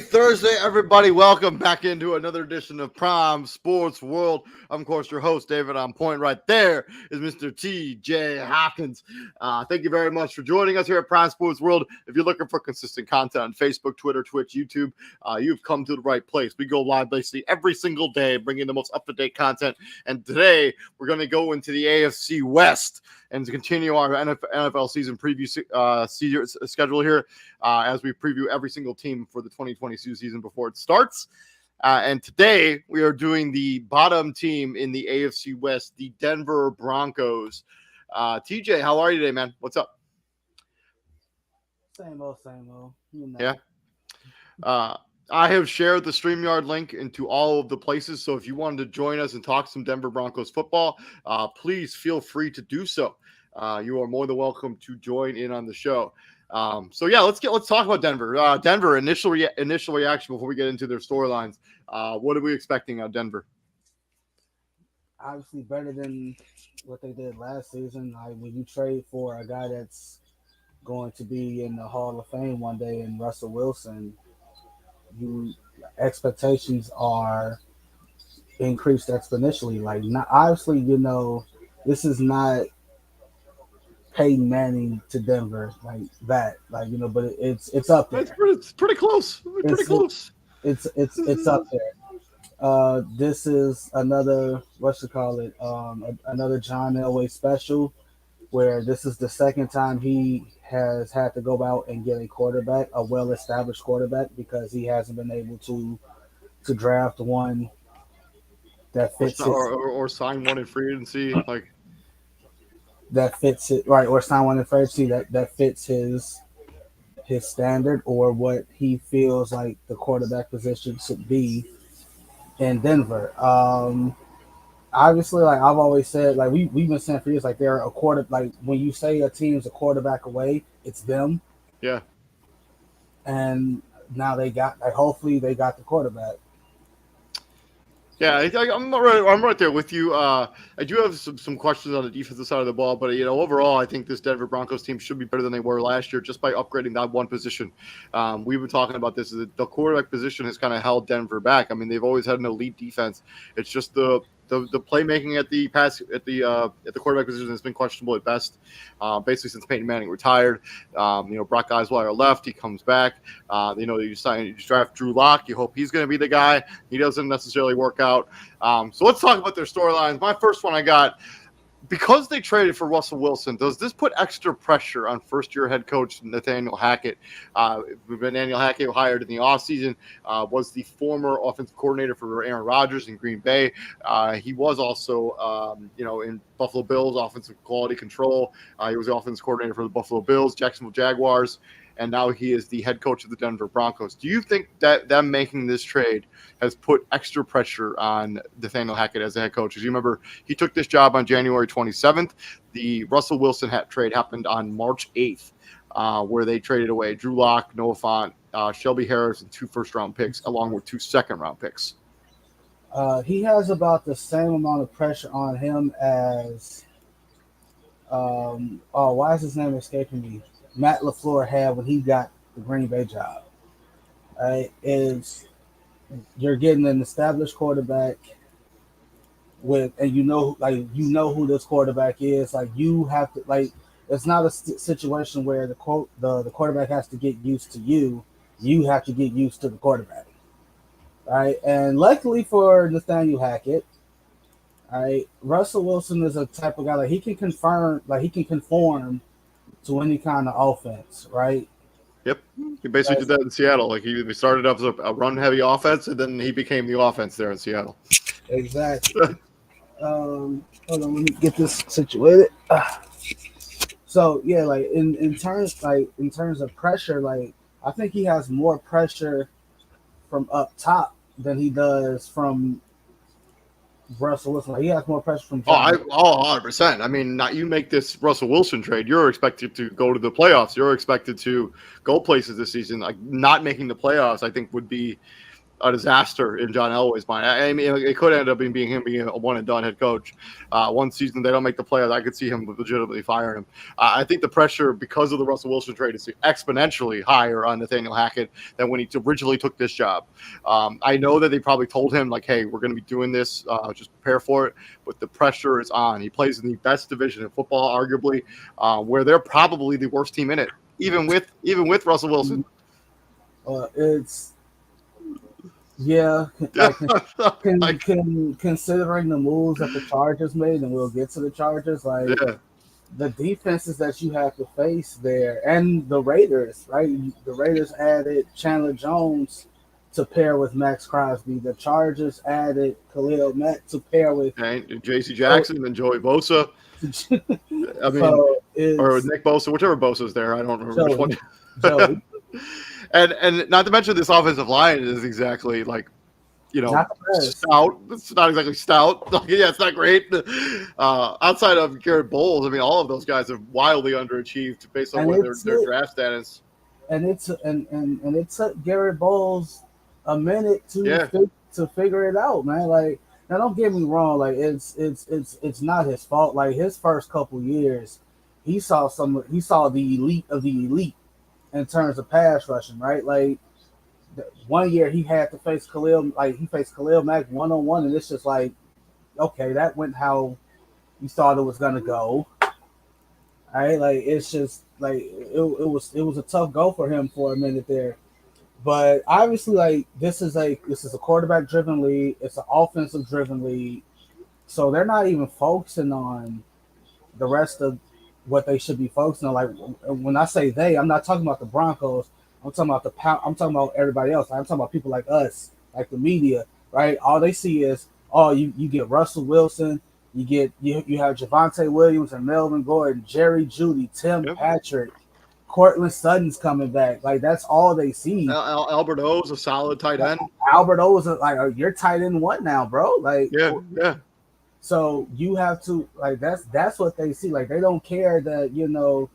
Thursday, everybody. Welcome back into another edition of Prime Sports World. I'm, of course, your host, David. On point right there is Mr. T.J. Hopkins. Thank you very much for joining us here at Prime Sports World. If you're looking for consistent content on Facebook, Twitter, Twitch, YouTube, you've come to the right place. We go live basically every single day, bringing the most up-to-date content. And today, we're going to go into the AFC West and to continue our NFL season preview schedule here as we preview every single team for the 2022 season before it starts. And today we are doing the bottom team in the AFC West, the Denver Broncos. TJ, how are you today, man? What's up? Same old. You know. Yeah. I have shared the StreamYard link into all of the places. So if you wanted to join us and talk some Denver Broncos football, please feel free to do so. You are more than welcome to join in on the show. Let's talk about Denver. Denver, initial reaction before we get into their storylines. What are we expecting out of Denver? Obviously better than what they did last season. When you trade for a guy that's going to be in the Hall of Fame one day in Russell Wilson, expectations are increased exponentially. Like, not obviously, this is not Peyton Manning to Denver like that, but it's up there. It's pretty close. It's up there. This is another another John Elway special, where this is the second time he has had to go out and get a well-established quarterback, because he hasn't been able to draft one that fits or sign one in free agency, that fits it, right, or sign one in free agency that fits his standard or what he feels like the quarterback position should be in Denver. Obviously, like I've always said, like we've been saying for years, like they're a quarter. Like when you say a team's a quarterback away, it's them. Yeah. And now they got, hopefully they got the quarterback. Yeah, I'm right there with you. I do have some questions on the defensive side of the ball, but overall, I think this Denver Broncos team should be better than they were last year just by upgrading that one position. We've been talking about this. The quarterback position has kind of held Denver back. I mean, they've always had an elite defense. It's just the playmaking at the quarterback position has been questionable at best, basically since Peyton Manning retired. Brock Osweiler left. He comes back. You draft Drew Lock. You hope he's going to be the guy. He doesn't necessarily work out. So let's talk about their storylines. My first one I got, because they traded for Russell Wilson, does this put extra pressure on first-year head coach Nathaniel Hackett? Nathaniel Hackett, hired in the offseason, was the former offensive coordinator for Aaron Rodgers in Green Bay. He was also, in Buffalo Bills, offensive quality control. He was the offensive coordinator for the Buffalo Bills, Jacksonville Jaguars, and now he is the head coach of the Denver Broncos. Do you think that them making this trade has put extra pressure on Nathaniel Hackett as a head coach? As you remember, he took this job on January 27th. The Russell Wilson trade happened on March 8th, where they traded away Drew Lock, Noah Fant, Shelby Harris, and 2 first-round picks, along with 2 second-round picks. He has about the same amount of pressure on him as why is his name escaping me? Matt LaFleur had when he got the Green Bay job. You're getting an established quarterback and who this quarterback is. Like, you have to, like, it's not a situation where the quarterback has to get used to you. You have to get used to the quarterback. Right? And luckily for Nathaniel Hackett, Russell Wilson is a type of guy that he can conform to any kind of offense, right? Yep. He basically did that in Seattle. Like, he started off as a run-heavy offense, and then he became the offense there in Seattle. Exactly. Hold on, let me get this situated. So yeah, like in terms of pressure, like I think he has more pressure from up top than he does from Russell Wilson. Like, he has more pressure from John. 100%. I mean, not you make this Russell Wilson trade, you're expected to go to the playoffs. You're expected to go places this season. Like, not making the playoffs, I think, would be a disaster in John Elway's mind. I mean, it could end up being him being a one and done head coach. One season they don't make the playoffs, I could see him legitimately firing him. I think the pressure because of the Russell Wilson trade is exponentially higher on Nathaniel Hackett than when he originally took this job. I know that they probably told him like, "Hey, we're going to be doing this. Just prepare for it." But the pressure is on. He plays in the best division in football, arguably, where they're probably the worst team in it, even with Russell Wilson. It's considering the moves that the Chargers made, and we'll get to the Chargers. The defenses that you have to face there, and the Raiders, right? The Raiders added Chandler Jones to pair with Max Crosby. The Chargers added Khalil Mack to pair with J.C. Jackson and Joey Bosa. I mean, or Nick Bosa, whichever Bosa's there. I don't remember which one. Joey. And not to mention this offensive line is exactly like, stout. It's not exactly stout. Yeah, it's not great. Outside of Garrett Bowles, I mean, all of those guys have wildly underachieved based on their draft status. And it took Garrett Bowles a minute to figure it out, man. Like, now don't get me wrong, like it's not his fault. Like his first couple years, he saw the elite of the elite in terms of pass rushing, right? Like 1 year he had to face Khalil Mack 1-on-1, and it's just like, okay, that went how you thought it was gonna go. All right, like it's just like it was a tough go for him for a minute there. But obviously, like this is a quarterback driven league, it's an offensive driven league. So they're not even focusing on the rest of what they should be focusing on. Like when I say they, I'm not talking about the Broncos. I'm talking about everybody else. I'm talking about people like us, like the media, right? All they see is, you get Russell Wilson, you have Javonte Williams and Melvin Gordon, Jerry Jeudy, Tim Patrick, Cortland Sutton's coming back. Like that's all they see. Albert O's a solid tight end. Albert O's like you're tight end one now, bro. Like yeah. So you have to like that's what they see. Like they don't care that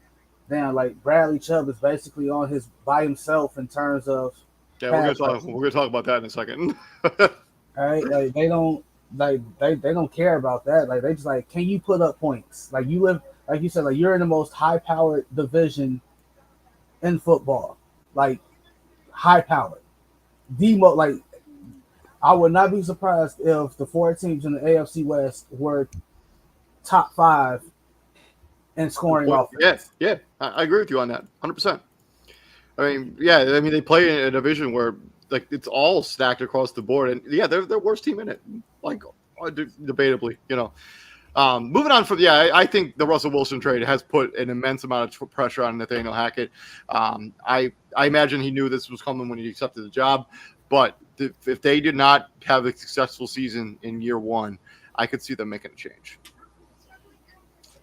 damn, like Bradley Chubb is basically by himself in terms of. Yeah, we're gonna talk about that in a second. All right, like they don't care about that. Like they just like, can you put up points? Like you live, like you said, like you're in the most high-powered division in football, like high-powered. Like I would not be surprised if the 4 teams in the AFC West were top 5 in scoring offense. Yeah, I agree with you on that, 100%. I mean, they play in a division where like it's all stacked across the board, and they're the worst team in it, like debatably. Moving on from I think the Russell Wilson trade has put an immense amount of pressure on Nathaniel Hackett. I imagine he knew this was coming when he accepted the job, but if they did not have a successful season in year 1, I could see them making a change.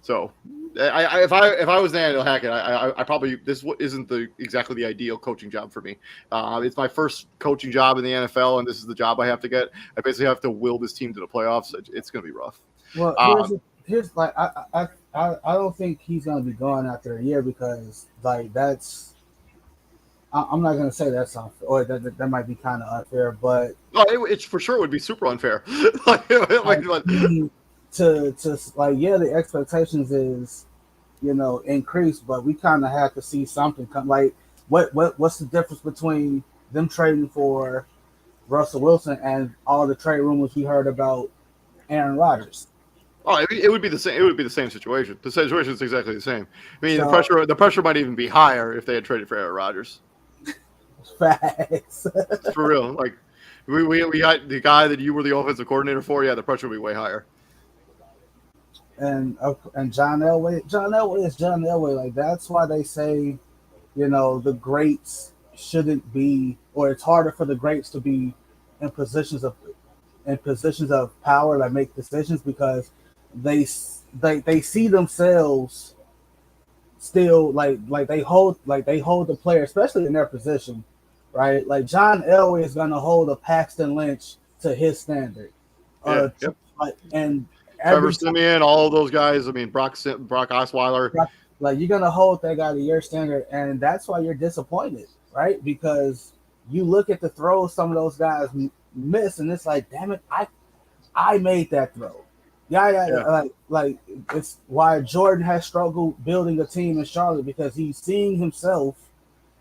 So, if I was Nathaniel Hackett, I probably this isn't exactly the ideal coaching job for me. It's my first coaching job in the NFL, and this is the job I have to get. I basically have to will this team to the playoffs. It's going to be rough. Well, here's like I don't think he's going to be gone after a year because like that's. I'm not going to say that's unfair, or that might be kind of unfair, but it's for sure would be super unfair. To like the expectations is increased, but we kind of have to see something come. Like what's the difference between them trading for Russell Wilson and all the trade rumors we heard about Aaron Rodgers? Oh, it would be the same. It would be the same situation. The situation is exactly the same. I mean, the pressure might even be higher if they had traded for Aaron Rodgers. Facts. For real, like we got the guy that you were the offensive coordinator for. Yeah, the pressure would be way higher. And John Elway is John Elway. Like that's why they say, the greats shouldn't be, or it's harder for the greats to be in positions of power, like make decisions, because they see themselves still like they hold the player, especially in their position, right? Like John Elway is gonna hold a Paxton Lynch to his standard, and Trevor Siemian, all of those guys. I mean, Brock Osweiler. Like you're gonna hold that guy to your standard, and that's why you're disappointed, right? Because you look at the throws some of those guys miss, and it's like, damn it, I made that throw. Yeah. Like it's why Jordan has struggled building a team in Charlotte, because he's seeing himself,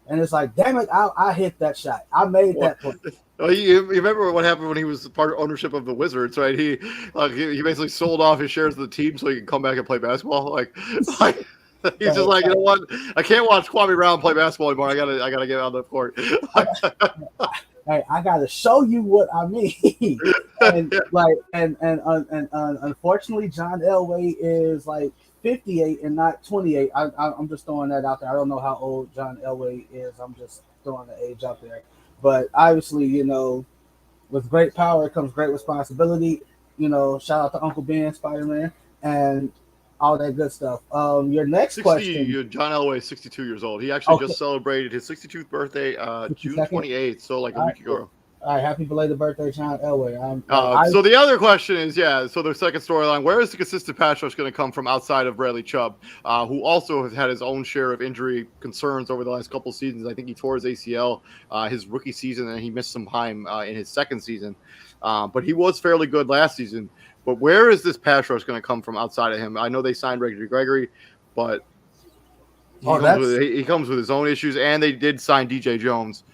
and it's like, damn it, I hit that shot. I made that play. Well, you remember what happened when he was part of ownership of the Wizards, right? He basically sold off his shares of the team so he could come back and play basketball. Like he's just like, you know what? I can't watch Kwame Brown play basketball anymore. I gotta get out of the court. Hey, I gotta show you what I mean. And unfortunately, John Elway is like 58 and not 28. I'm just throwing that out there. I don't know how old John Elway is. I'm just throwing the age out there. But obviously, with great power comes great responsibility. Shout out to Uncle Ben, Spider-Man, and all that good stuff. Your next question. John Elway, 62 years old. He actually just celebrated his 62th birthday, June 28th, so like a week ago. All right, happy belated birthday, John Elway. So the other question is, so the second storyline, where is the consistent pass rush going to come from outside of Bradley Chubb, who also has had his own share of injury concerns over the last couple of seasons? I think he tore his ACL his rookie season, and he missed some time in his second season. But he was fairly good last season. But where is this pass rush going to come from outside of him? I know they signed Reggie Gregory, but he comes with his own issues, and they did sign DJ Jones,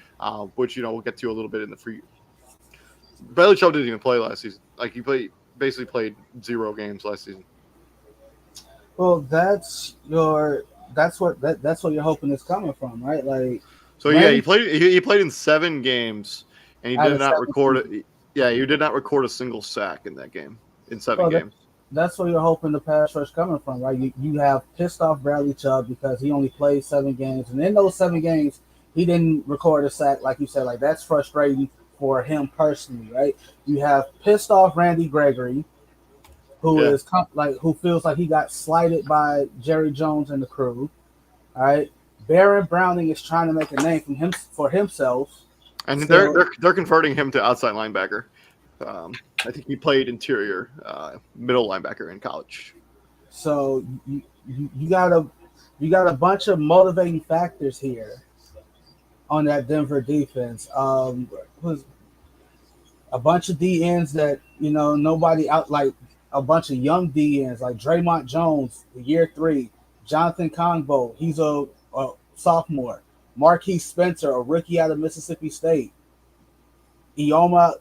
which we'll get to a little bit in the free. Bradley Chubb didn't even play last season. Like he basically played 0 games last season. Well, that's where you're hoping it's coming from, right? Like, so yeah, he played in 7 games, and he did not record it. Yeah, you did not record a single sack in that game in 7 games. That's where you're hoping the pass rush coming from, right? You have pissed off Bradley Chubb because he only played 7 games, and in those 7 games, he didn't record a sack, like you said. Like, that's frustrating for him personally, right? You have pissed off Randy Gregory, who feels like he got slighted by Jerry Jones and the crew. All right, Baron Browning is trying to make a name for himself, and they're converting him to outside linebacker. I think he played interior middle linebacker in college. So you got a bunch of motivating factors here on that Denver defense. Was a bunch of DNs that nobody out, like a bunch of young DNs like Draymond Jones, year 3, Jonathan Kongbo, he's a sophomore, Marquise Spencer, a rookie out of Mississippi State, Ioma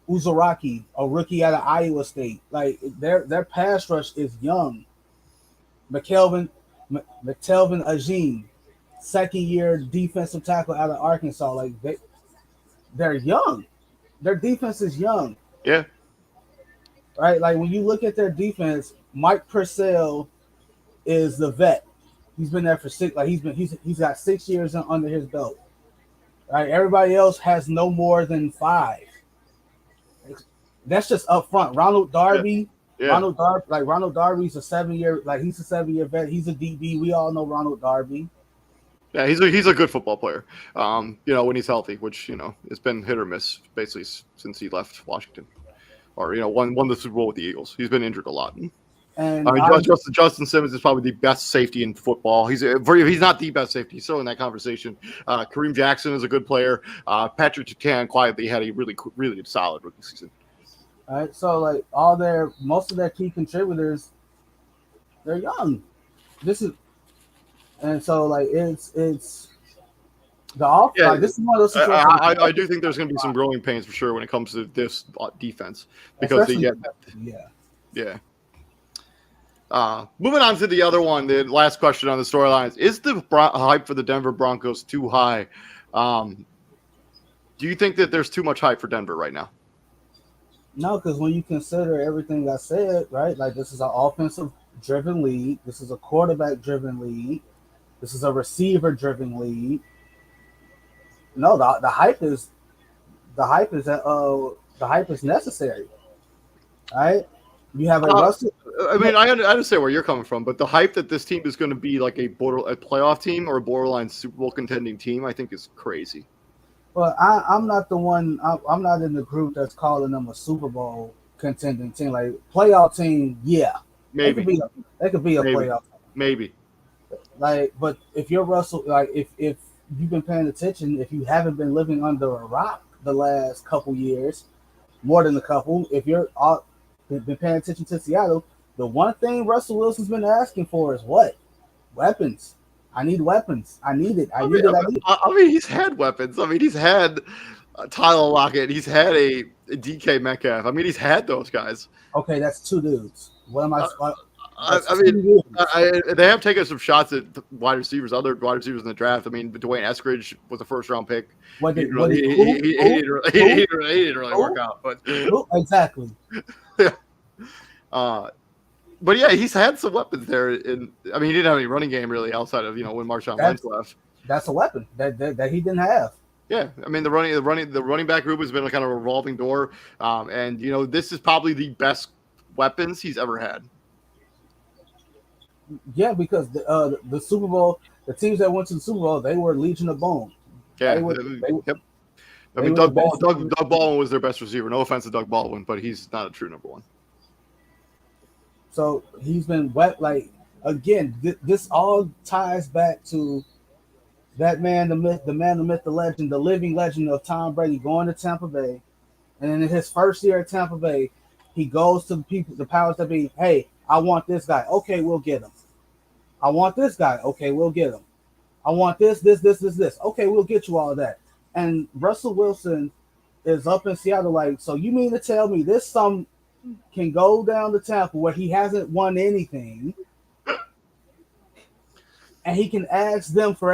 Uzoraki, a rookie out of Iowa State. Like their pass rush is young. McTelvin Agim, second-year defensive tackle out of Arkansas. Like they're young. Their defense is young. Yeah. Right? Like when you look at their defense, Mike Purcell is the vet. He's been there for 6. Like he's got 6 years under his belt. Right? Everybody else has no more than 5. That's just up front. Ronald Darby. Yeah. Ronald Darby's a 7-year. Like he's a 7-year vet. He's a DB. We all know Ronald Darby. Yeah, he's a good football player. When he's healthy, which it's been hit or miss basically since he left Washington, or won the Super Bowl with the Eagles. He's been injured a lot. And Justin Simmons is probably the best safety in football. He's not the best safety. He's still in that conversation. Kareem Jackson is a good player. Patrick Surtain quietly had a really, really solid rookie season. All right, so like most of their key contributors, they're young. And so like it's the off. Yeah, like, this is one of those situations. I do think there's going to be some growing pains for sure when it comes to this defense because yeah. Moving on to the other one, the last question on the storylines: is the hype for the Denver Broncos too high? Do you think that there's too much hype for Denver right now? No, because when you consider everything I said, right? Like this is an offensive-driven league. This is a quarterback-driven league. This is a receiver-driven league. No, the hype is necessary. All right, you have a Russell. I mean, I understand where you're coming from, but the hype that this team is going to be like a playoff team or a borderline Super Bowl contending team, I think is crazy. Well, I'm not the one. I'm not in the group that's calling them a Super Bowl contending team. Like playoff team, yeah, maybe they could be a playoff team. Maybe. Like, but if you're Russell, like if you've been paying attention, if you haven't been living under a rock the last couple years, more than a couple, if you're all, been paying attention to Seattle, the one thing Russell Wilson's been asking for is what? Weapons. I need weapons. I need it. I need it. I need it. I mean, he's had weapons. I mean, he's had Tyler Lockett. He's had a DK Metcalf. I mean, he's had those guys. Okay, that's two dudes. What am I? I mean, they have taken some shots at wide receivers, other wide receivers in the draft. I mean, Dwayne Eskridge was a first-round pick. He didn't really work out, but exactly. Yeah. But yeah, he's had some weapons there. I mean, he didn't have any running game really outside of when Marshawn Lynch left. That's a weapon that he didn't have. Yeah, I mean the running back group has been a kind of revolving door, and this is probably the best weapons he's ever had. Yeah, because the Super Bowl, the teams that went to the Super Bowl, they were Legion of Boom. Yeah, yep. I mean, Doug Baldwin was their best receiver. No offense to Doug Baldwin, but he's not a true number one. So he's been wet. Like again, this all ties back to that man, the myth, the legend, the living legend of Tom Brady going to Tampa Bay, and in his first year at Tampa Bay, he goes to the powers that be. Hey, I want this guy. Okay, we'll get him. I want this guy. Okay, we'll get him. I want this. Okay, we'll get you all of that. And Russell Wilson is up in Seattle. Like, so you mean to tell me this some can go down to Tampa where he hasn't won anything, and he can ask them for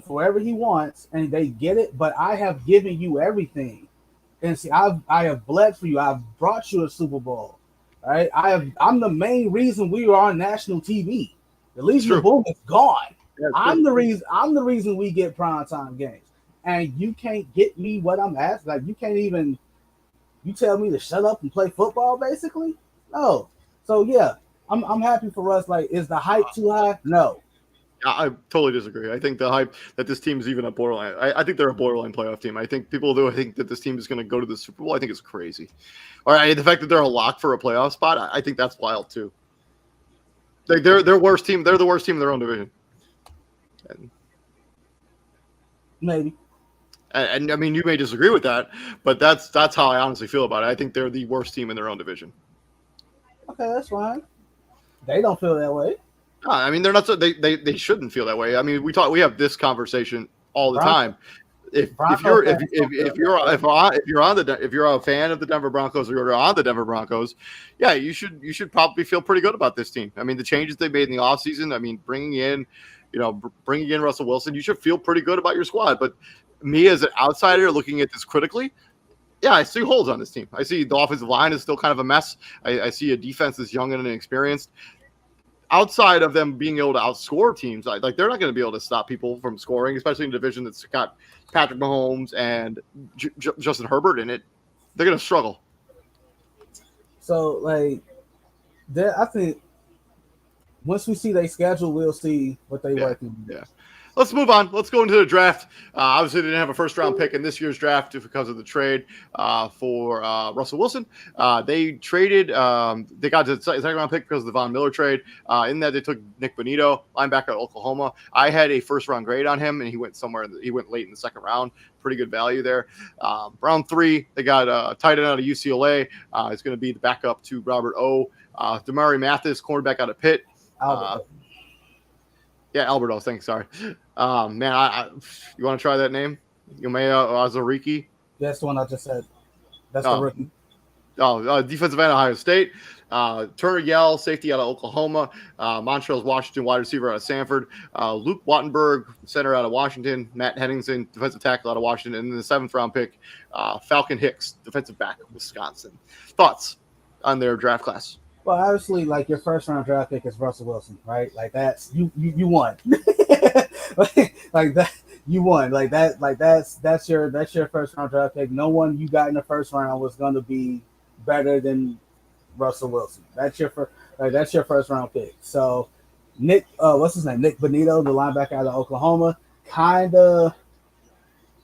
whatever he wants, and they get it. But I have given you everything, and see, I have bled for you. I've brought you a Super Bowl. Right? I'm the main reason we are on national TV. The Legion of Boom is gone. Yeah, I'm the reason we get primetime games, and you can't get me what I'm asking. Like you can't even. You tell me to shut up and play football, basically? No. So yeah, I'm happy for us. Like, is the hype too high? No. I totally disagree. I think the hype that this team is even a borderline. I think they're a borderline playoff team. I think people do think that this team is going to go to the Super Bowl. I think it's crazy. All right, the fact that they're a lock for a playoff spot, I think that's wild too. Like they're worst team. They're the worst team in their own division. Maybe. And I mean, you may disagree with that, but that's how I honestly feel about it. I think they're the worst team in their own division. Okay, that's fine. They don't feel that way. No, I mean, they're not. They shouldn't feel that way. I mean, we have this conversation all the time. If you're a fan of the Denver Broncos or you're on the Denver Broncos, yeah, you should probably feel pretty good about this team. I mean, the changes they made in the offseason, I mean, bringing in Russell Wilson, you should feel pretty good about your squad. But me as an outsider looking at this critically, yeah, I see holes on this team. I see the offensive line is still kind of a mess. I see a defense that's young and inexperienced. Outside of them being able to outscore teams, they're not going to be able to stop people from scoring, especially in a division that's got Patrick Mahomes and Justin Herbert in it. They're going to struggle. So, I think once we see their schedule, we'll see what they working. Yeah. Let's move on. Let's go into the draft. Obviously, they didn't have a first-round pick in this year's draft because of the trade for Russell Wilson. They traded. They got the second-round pick because of the Von Miller trade. In that, they took Nick Bonito, linebacker at Oklahoma. I had a first-round grade on him, and he went he went late in the second round. Pretty good value there. Round 3, they got a tight end out of UCLA. It's going to be the backup to Robert O. Damari Mathis, cornerback out of Pitt. Yeah, Alberto. Thanks. Sorry, man. You want to try that name? Yomea Azariki. That's the one I just said. That's the rookie. Defensive end, Ohio State. Turner Yell, safety out of Oklahoma. Montrezl Washington, wide receiver out of Sanford. Luke Wattenberg, center out of Washington. Matt Henningsen, defensive tackle out of Washington. And then the 7th-round pick, Falcon Hicks, defensive back, Wisconsin. Thoughts on their draft class? Well, obviously, like your first-round draft pick is Russell Wilson, right? Like that's you won. like that, you won. Like that's your first-round draft pick. No one you got in the first round was going to be better than Russell Wilson. That's your first-round pick. So Nick, what's his name? Nick Bonito, the linebacker out of Oklahoma, kinda.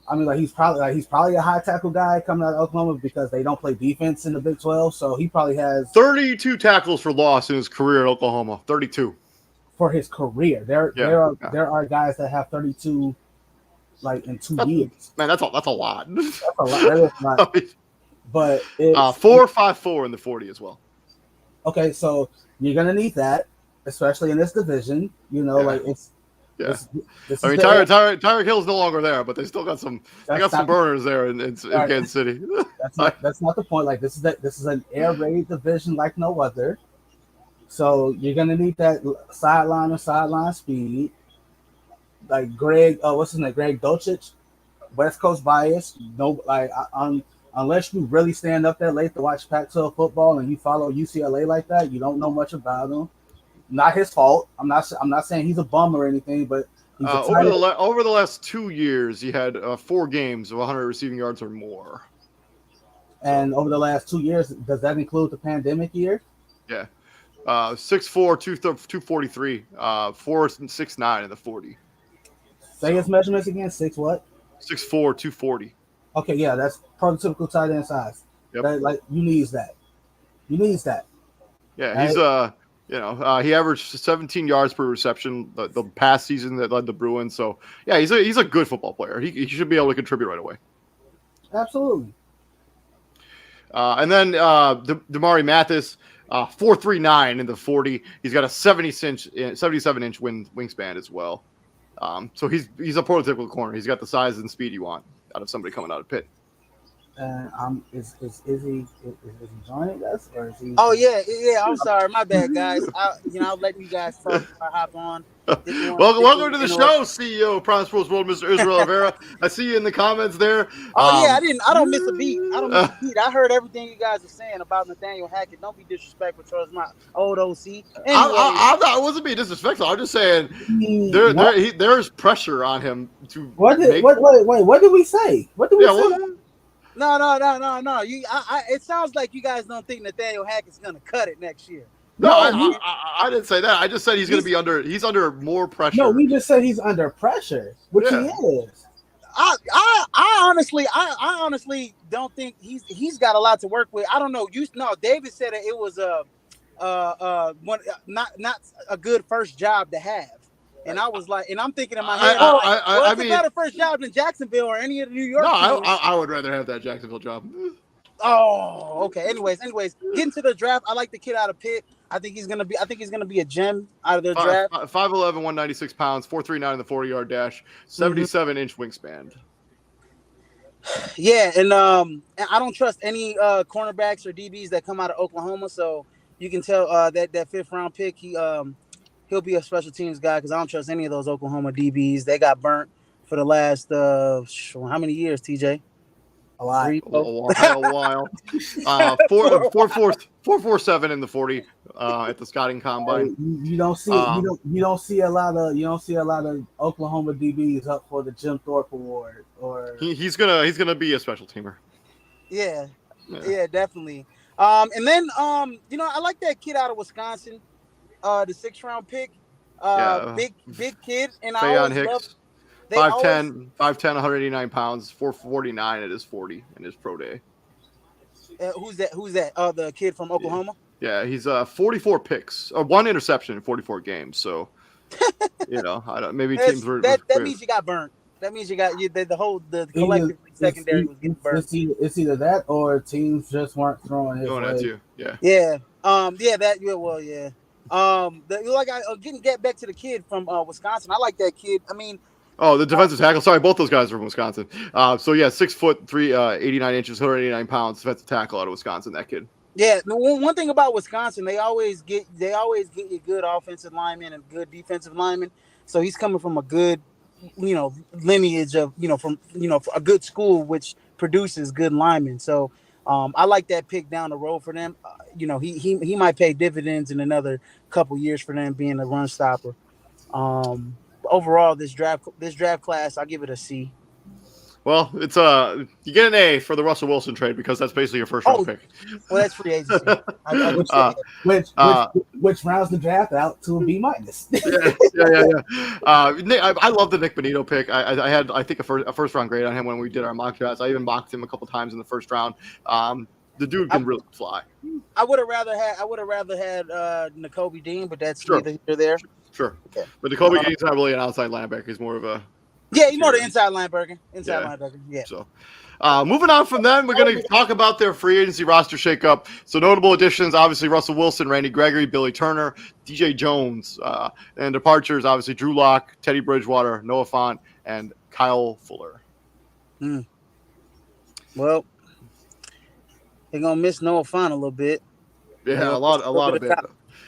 I mean, he's probably a high tackle guy coming out of Oklahoma because they don't play defense in the Big 12. So he probably has 32 tackles for loss in his career at Oklahoma. 32 for his career. There are guys that have 32 like in 2 years. Man, that's a lot. That's a lot. That is a lot. But it's 4.54 in the 40 as well. Okay, so you're gonna need that, especially in this division. Like it's. Yeah. This I mean, Tyreek Hill's no longer there, but they still got some. They got some burners there in Kansas City. That's not the point. Like this is an air raid division like no other. So you're gonna need that sideline speed. Like Greg, what's his name? Greg Dulcich, West Coast bias. No, unless you really stand up there late to watch Pac-12 football and you follow UCLA like that, you don't know much about him. Not his fault. I'm not saying he's a bum or anything, but he's over the last 2 years, he had 4 games of 100 receiving yards or more. And over the last 2 years, does that include the pandemic year? Yeah. 6'4", 243, 4.69 in the 40. Say his measurements again. 6 what? 6'4", 240. Okay, yeah, that's prototypical tight end size. Yep. You needs that. Yeah, right? He's he averaged 17 yards per reception the past season that led the Bruins. So yeah, he's a good football player. He should be able to contribute right away. Absolutely. And then Damari Mathis, 4.39 in the 40. He's got a 77-inch wingspan as well. So he's a prototypical corner. He's got the size and speed you want out of somebody coming out of Pitt. Is he joining us or is he? Oh yeah. I'm sorry, my bad, guys. I'll let you guys talk before I hop on. Welcome to the show, CEO of Prime Sports World, Mr. Israel Rivera. I see you in the comments there. I don't miss a beat. I heard everything you guys are saying about Nathaniel Hackett. Don't be disrespectful towards my old OC. Anyway, I wasn't being disrespectful. I'm just saying there's pressure on him to. What did we say? What did we say? No. It sounds like you guys don't think Nathaniel Hackett's gonna cut it next year. No, I didn't say that. I just said he's under more pressure. No, we just said he's under pressure, which he is. I honestly don't think he's got a lot to work with. I don't know. David said it was not a good first job to have. And I was like, and I'm thinking in my head, it's a better first job than Jacksonville or any of the New York teams. I would rather have that Jacksonville job. Oh, okay. Anyways, getting to the draft, I like the kid out of Pitt. I think he's gonna be a gem out of their draft. 5'11", 196 pounds, 4.39 in the 40-yard dash, 77-inch wingspan. Yeah, and I don't trust any cornerbacks or DBs that come out of Oklahoma. So you can tell that 5th round pick, he'll be a special teams guy because I don't trust any of those Oklahoma DBs. They got burnt for the last how many years, TJ? A while. 4.47 in the 40 at the scouting combine. You don't see a lot of Oklahoma DBs up for the Jim Thorpe Award or he's gonna be a special teamer. Yeah, definitely. And then I like that kid out of Wisconsin, the 6th round pick. Big kid, and I always Hicks. 5'10", 189 pounds, 4.49 at his 40 in his pro day. Who's that? The kid from Oklahoma? Yeah, he's 44 picks, or 1 interception in 44 games. So, maybe teams were. That means you got burnt. That means you got the collective secondary was getting burnt. It's either that or teams just weren't throwing his way. At you. Yeah. Yeah. Get back to the kid from Wisconsin. I like that kid. I mean. Oh, the defensive tackle. Sorry, both those guys are from Wisconsin. 6 foot 3, 89 inches, 189 pounds. Defensive tackle out of Wisconsin. That kid. Yeah. One thing about Wisconsin, they always get you good offensive linemen and good defensive linemen. So he's coming from a good, lineage of from a good school which produces good linemen. So I like that pick down the road for them. He might pay dividends in another couple years for them being a run stopper. Overall, this draft class, I'll give it a C. Well, it's you get an A for the Russell Wilson trade because that's basically your first round pick. Well, that's free agency. Which rounds the draft out to a B-. Yeah. I love the Nick Bonito pick. I had a first round grade on him when we did our mock drafts. I even mocked him a couple times in the first round. The dude can really fly. I would have rather had Nakobe Dean, but that's neither here nor there. Sure. Okay. But Nakobe Dean's not really an outside linebacker. He's more of a Yeah, he's more the inside linebacker. Linebacker. Yeah. So, moving on from them, we're going to talk about their free agency roster shakeup. So, notable additions, obviously, Russell Wilson, Randy Gregory, Billy Turner, DJ Jones. And departures, obviously, Drew Lock, Teddy Bridgewater, Noah Fant, and Kyle Fuller. Well, they're going to miss Noah Fant a little bit. Yeah, a lot of it.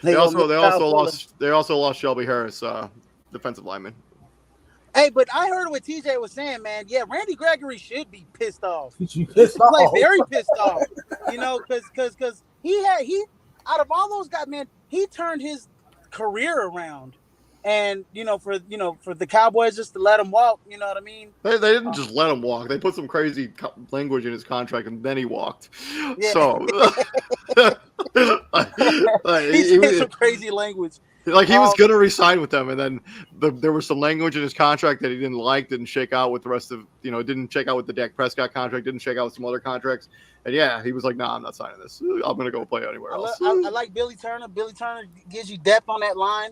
They also lost Shelby Harris, defensive lineman. Hey, but I heard what TJ was saying, man. Yeah, Randy Gregory should be pissed off. He should be very pissed off. Because he out of all those guys, man, he turned his career around. And for the Cowboys just to let him walk, you know what I mean? They didn't just let him walk. They put some crazy language in his contract, and then he walked. Yeah. So he said some crazy language. Like he was gonna resign with them, and then there was some language in his contract that he didn't like, didn't shake out with the rest of, didn't shake out with the Dak Prescott contract, didn't shake out with some other contracts, and yeah, he was like, "Nah, I'm not signing this. I'm gonna go play anywhere else." I like Billy Turner. Billy Turner gives you depth on that line.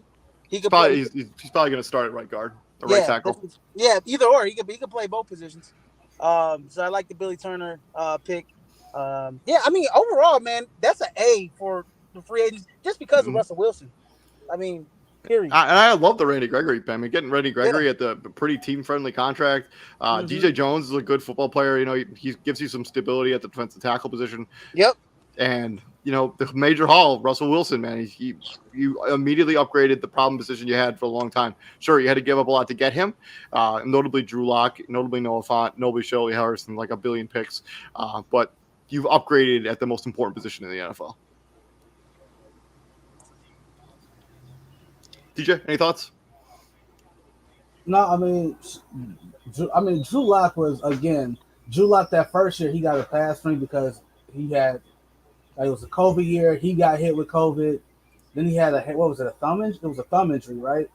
He's probably gonna start at right guard, or right tackle. Yeah, either or. He could play both positions. So I like the Billy Turner pick. I mean, overall, man, that's an A for the free agents just because of Russell Wilson. I mean, period. And I love the Randy Gregory pick. I mean, getting Randy Gregory at the pretty team-friendly contract. DJ Jones is a good football player. He gives you some stability at the defensive tackle position. Yep. And, the major haul, Russell Wilson, man, you immediately upgraded the problem position you had for a long time. Sure, you had to give up a lot to get him, notably Drew Lock, notably Noah Fant, notably Shelby Harris, and like a billion picks. But you've upgraded at the most important position in the NFL. DJ, any thoughts? No, I mean, Drew Lock that first year he got a pass from because he had, it was a COVID year. He got hit with COVID. Then he had a thumb injury? It was a thumb injury, right?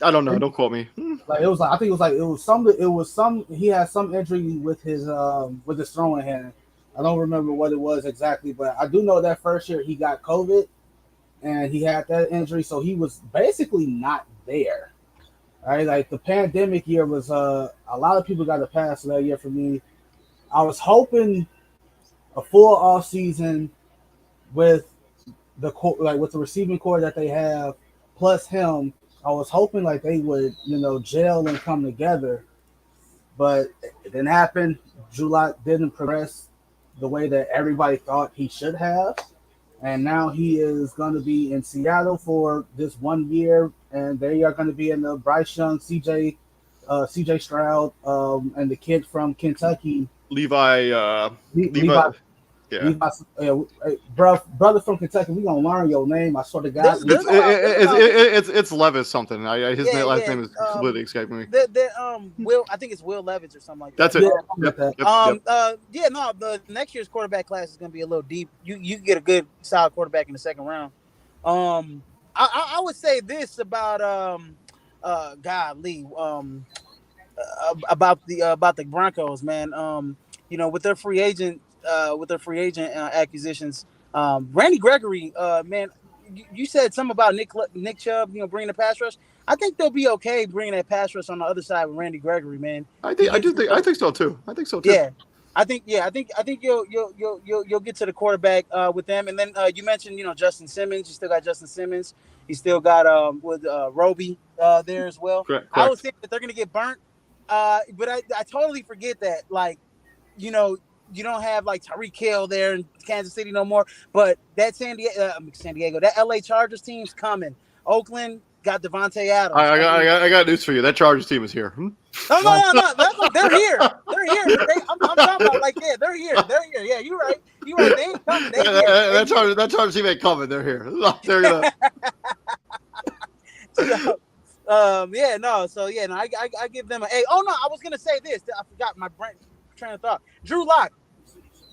I don't know. Don't quote me. He had some injury with his throwing hand. I don't remember what it was exactly, but I do know that first year he got COVID. And he had that injury, so he was basically not there. All right, like the pandemic year was a lot of people got a pass that year for me. I was hoping a full off season with the receiving core that they have plus him. I was hoping like they would gel and come together, but it didn't happen. Drew Lock didn't progress the way that everybody thought he should have. And now he is going to be in Seattle for this 1 year, and they are going to be in the Bryce Young, CJ Stroud, and the kid from Kentucky, Levi. Brother from Kentucky. We gonna learn your name. I swear to God. It's Levis something. His last name is completely escaping me. I think it's Will Levis or something like that. That's it. The next year's quarterback class is gonna be a little deep. You get a good solid quarterback in the second round. I would say this about about the Broncos, man. With their free agent acquisitions, Randy Gregory, man, you said something about Nick Chubb, bringing the pass rush. I think they'll be okay bringing that pass rush on the other side with Randy Gregory, man. I think so too. Yeah, I think you'll get to the quarterback with them, and then you mentioned Justin Simmons. You still got Justin Simmons. You still got Roby there as well. Correct. I was thinking that they're gonna get burnt, but I totally forget that you don't have like Tyreek Hill there in Kansas City no more. But that San Diego, that LA Chargers team's coming. Oakland got Devontae Adams. I got news for you. That Chargers team is here. No. They're here. They're here. I'm talking about they're here. Yeah, you're right. They ain't coming. That Chargers team ain't coming. They're here. They're gonna. I give them an A. Oh no, I was gonna say this. I forgot my train of thought. Drew Lock.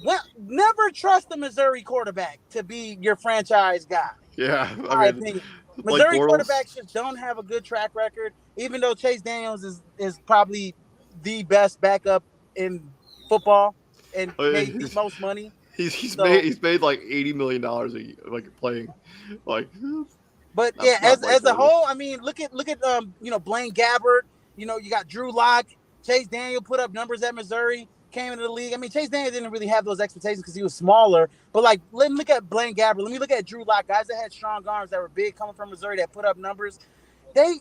Well, never trust the Missouri quarterback to be your franchise guy. Yeah, my opinion. Missouri quarterbacks just don't have a good track record, even though Chase Daniels is probably the best backup in football and made the most money. He's made like $80 million a year, like playing, like. But Not- yeah, not as a likely. whole, I mean, look at Blaine Gabbert. You got Drew Lock, Chase Daniel put up numbers at Missouri, came into the league. I mean, Chase Daniel didn't really have those expectations because he was smaller. But like, let me look at Blaine Gabbert. Let me look at Drew Lock, guys that had strong arms that were big coming from Missouri that put up numbers. They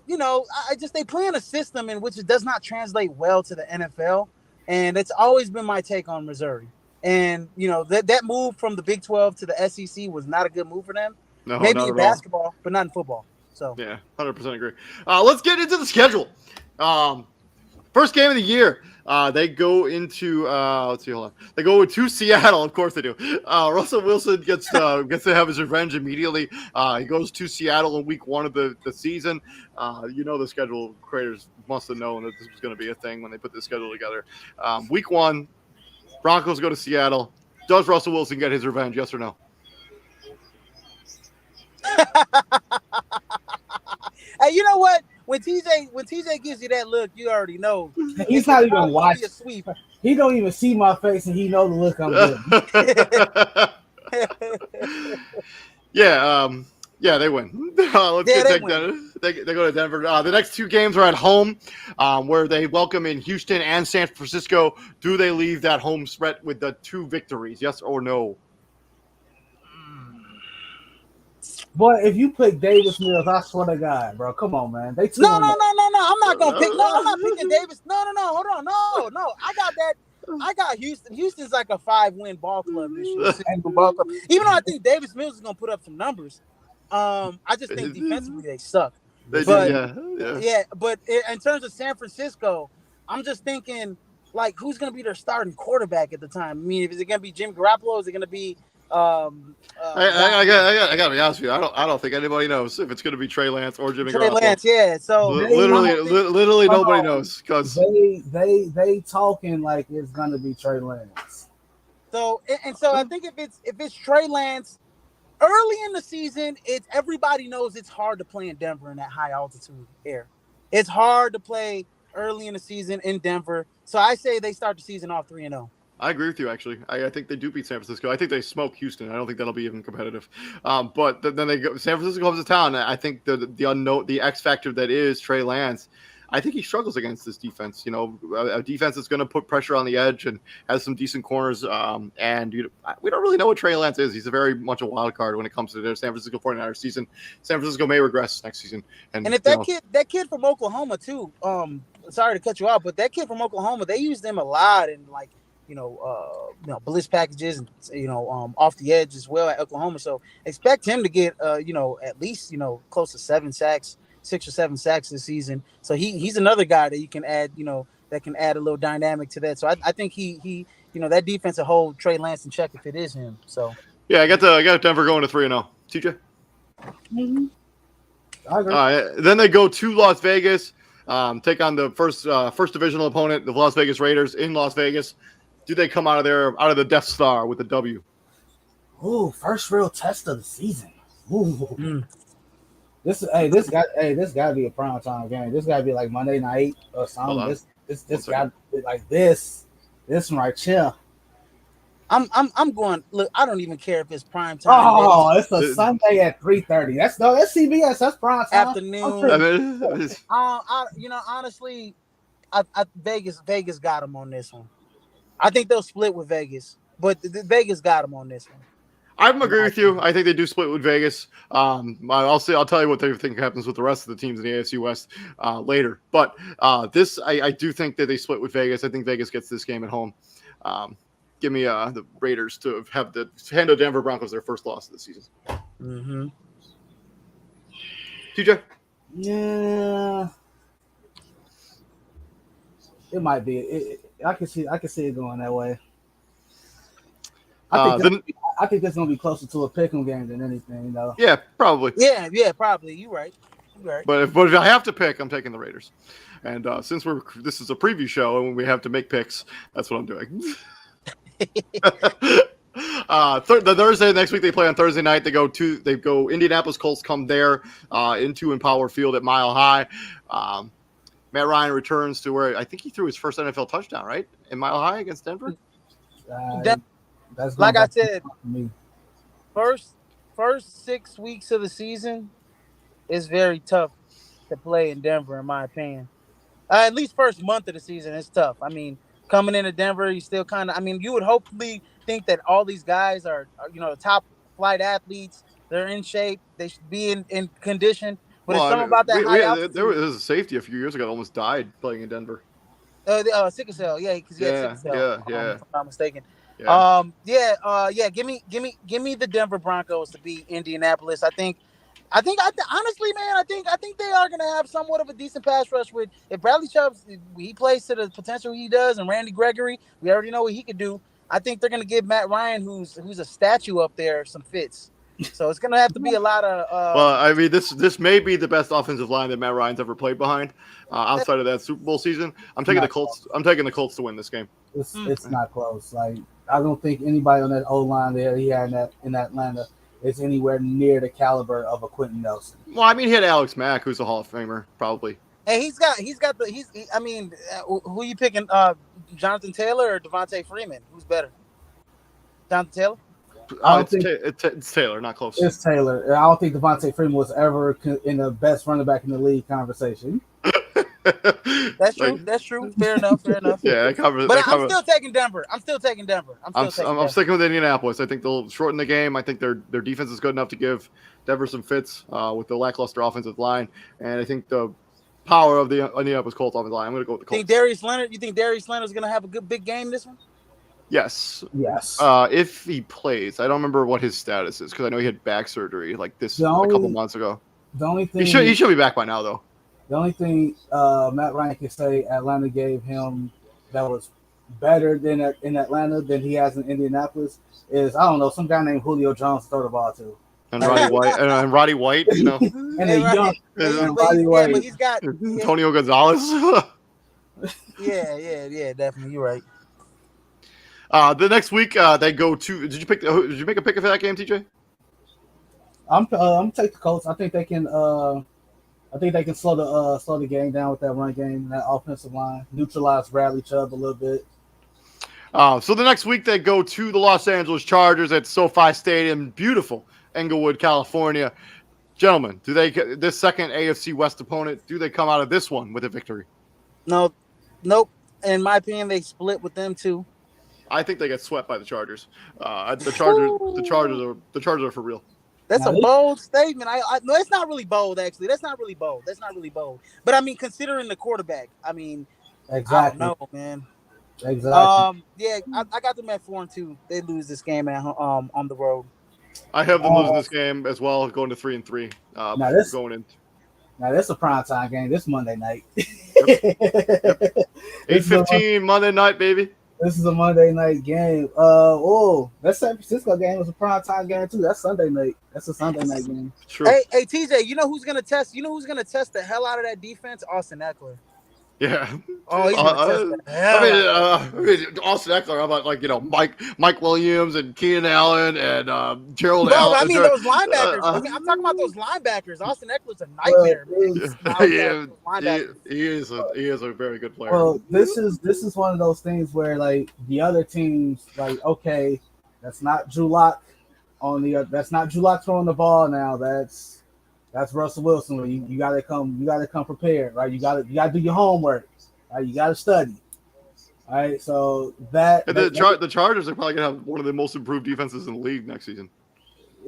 play in a system in which it does not translate well to the NFL, and it's always been my take on Missouri. And that move from the Big 12 to the SEC was not a good move for them. No, Maybe not in at all. basketball, but not in football. So Yeah, 100% agree. Let's get into the schedule. First game of the year. They go into let's see, hold on. They go to Seattle. Of course they do. Russell Wilson gets to have his revenge immediately. He goes to Seattle in week 1 of the season. The schedule creators must have known that this was going to be a thing when they put this schedule together. Week 1, Broncos go to Seattle. Does Russell Wilson get his revenge? Yes or no? Hey, you know what? When TJ gives you that look, you already know. He's not even probably watching. a sweep. He don't even see my face, and he know the look I'm giving. Yeah, they win. They go to Denver. The next 2 games are at home, where they welcome in Houston and San Francisco. Do they leave that home spread with the 2 victories? Yes or no? Boy, if you pick Davis Mills, I swear to God, bro, come on, man. They No. I'm not gonna pick. No, I'm not picking Davis. No. Hold on. No. I got that. I got Houston. Houston's like a 5-win ball club this year. 6-win ball club. Even though I think Davis Mills is gonna put up some numbers, I just think defensively they suck. But in terms of San Francisco, I'm just thinking like who's gonna be their starting quarterback at the time. I mean, is it gonna be Jimmy Garoppolo? Is it gonna be I gotta be honest with you. I don't think anybody knows if it's going to be Trey Lance or Jimmy Garoppolo. Lance, yeah. So literally nobody knows because they talking like it's going to be Trey Lance. So I think if it's Trey Lance early in the season, everybody knows it's hard to play in Denver in that high altitude air. It's hard to play early in the season in Denver. So I say they start the season off 3-0. I agree with you, actually. I think they do beat San Francisco. I think they smoke Houston. I don't think that'll be even competitive. But then they go. San Francisco comes to town. I think the unknown, the X factor that is Trey Lance. I think he struggles against this defense. A defense that's going to put pressure on the edge and has some decent corners. And we don't really know what Trey Lance is. He's a very much a wild card when it comes to their San Francisco 49ers season. San Francisco may regress next season. And if that kid from Oklahoma too. Sorry to cut you off, but that kid from Oklahoma, they used him a lot in like. Blitz packages and off the edge as well at Oklahoma. So expect him to get at least close to 7 sacks, 6 or 7 sacks this season. So he's another guy that you can add that can add a little dynamic to that. So I think he that defense will hold Trey Lance in check if it is him. So yeah, I got Denver going to 3-0. TJ. Mm-hmm. I agree. Then they go to Las Vegas, take on the first divisional opponent, the Las Vegas Raiders in Las Vegas. Do they come out of the Death Star with a W? Ooh, first real test of the season. Ooh. This got to be a prime time game. This got to be like Monday night or something. This got to be like this one right here. I'm going. Look, I don't even care if it's prime time. Oh, it's a Sunday at 3:30. That's CBS. That's prime time. Afternoon. Honestly, Vegas got them on this one. I think they'll split with Vegas, but Vegas got them on this one. I agree with you. I think they do split with Vegas. I'll tell you what they think happens with the rest of the teams in the AFC West later. But I do think that they split with Vegas. I think Vegas gets this game at home. Give me the Raiders to hand the Denver Broncos their first loss of the season. Mm-hmm. TJ? Yeah, it might be. I can see it going that way. I think it's gonna be closer to a pick'em game than anything, though. Yeah, probably. Yeah, probably. You're right. But if I have to pick, I'm taking the Raiders. And since this is a preview show and we have to make picks, that's what I'm doing. The Thursday next week they play on Thursday night. They go Indianapolis Colts come there into Empower Field at Mile High. Matt Ryan returns to where I think he threw his first NFL touchdown, right? In Mile High against Denver? Like I said, first 6 weeks of the season, it's very tough to play in Denver, in my opinion. At least first month of the season, it's tough. I mean, coming into Denver, you still kind of. I mean, you would hopefully think that all these guys are top flight athletes. They're in shape. They should be in condition. But Well, it's I something mean, about that high there altitude. was a safety a few years ago that almost died playing in Denver. Sickle cell, yeah, because he had sickle Yeah, cell. yeah, yeah, If I'm not mistaken. yeah. Yeah. Give me the Denver Broncos to beat Indianapolis. Honestly, man, I think they are gonna have somewhat of a decent pass rush with if Bradley Chubb he plays to the potential he does, and Randy Gregory, we already know what he could do. I think they're gonna give Matt Ryan, who's a statue up there, some fits. So it's gonna have to be a lot Well, of. I mean, this may be the best offensive line that Matt Ryan's ever played behind. Outside of that Super Bowl season, I'm taking the Not Colts. close. I'm taking the Colts to win this game. It's not close. Like I don't think anybody on that O line there he had in Atlanta is anywhere near the caliber of a Quentin Nelson. Well, I mean, he had Alex Mack, who's a Hall of Famer, probably. Hey, I mean, who you picking? Jonathan Taylor or Devontae Freeman? Who's better? Jonathan Taylor. It's Taylor, not close. It's Taylor. I don't think Devontae Freeman was ever in the best running back in the league conversation. That's true. That's true. Fair enough. Yeah, I'm still taking Denver. I'm sticking with Indianapolis. I think they'll shorten the game. I think their defense is good enough to give Denver some fits with the lackluster offensive line, and I think the power of the Indianapolis Colts offensive line. I'm going to go with the Colts. You think Darius Leonard's going to have a good big game this one? Yes. Yes. If he plays, I don't remember what his status is because I know he had back surgery a couple months ago. The only thing he should be back by now, though. The only thing Matt Ryan can say Atlanta gave him that was better than in Atlanta than he has in Indianapolis is I don't know some guy named Julio Jones to throw the ball to. And Roddy White, you know, and Roddy White. But he's got Antonio Gonzalez. Yeah, definitely. You're right. The next week they go to. Did you make a pick for that game, TJ? I'm take the Colts. I think they can. I think they can slow the game down with that run game and that offensive line. Neutralize Bradley Chubb a little bit. So the next week they go to the Los Angeles Chargers at SoFi Stadium, beautiful Englewood, California. Gentlemen, this second AFC West opponent, do they come out of this one with a victory? No, nope. In my opinion, they split with them too. I think they get swept by the Chargers. The Chargers are for real. That's a bold statement. No, it's not really bold, actually. That's not really bold. But I mean, considering the quarterback, I mean, exactly. I don't know, man. Exactly. Yeah, I got them at 4-2. They lose this game on the road. I have them losing this game as well, going to 3-3. Now this is a primetime game. This Monday night. Yep. 8:15 Monday night, baby. This is a Monday night game. That San Francisco game was a primetime game too. That's Sunday night. That's a Sunday night game. True. Hey, TJ, you know who's gonna test the hell out of that defense? Austin Eckler. Yeah. Oh, he's gonna test the hell. I mean, Austin Eckler. How about Mike Williams and Keenan Allen and Gerald Allen? I mean those linebackers. I'm talking about those linebackers. Austin Eckler's a nightmare. He is a very good player. Well, this is one of those things where like the other teams, like okay, that's not Drew Lock that's not Drew Lock throwing the ball now. That's Russell Wilson. You gotta come prepared, right? You gotta do your homework, right? You gotta study. All right, so the Chargers are probably gonna have one of the most improved defenses in the league next season.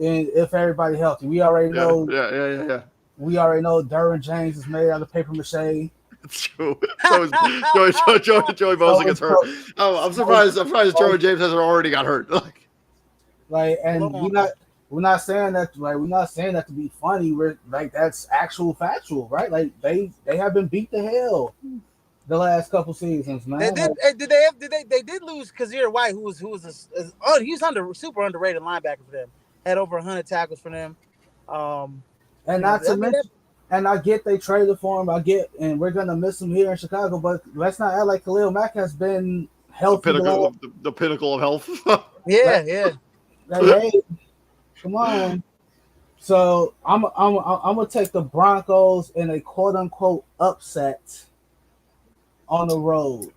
And if everybody healthy, we already know. Yeah. We already know Derwin James is made out of paper mache. It's true. So Joey Bosa gets hurt. I'm surprised Derwin James hasn't already got hurt. We're not saying that to be funny. We're like that's actual factual, right? Like they have been beat to hell the last couple seasons, man. They did lose Kazir White, who was super underrated linebacker for them. Had over 100 tackles for them. And not to mention, and I get they traded for him. And we're gonna miss him here in Chicago. But let's not act like Khalil Mack has been healthy. The pinnacle of health. Yeah. Hey, come on. So I'm gonna take the Broncos in a quote unquote upset on the road.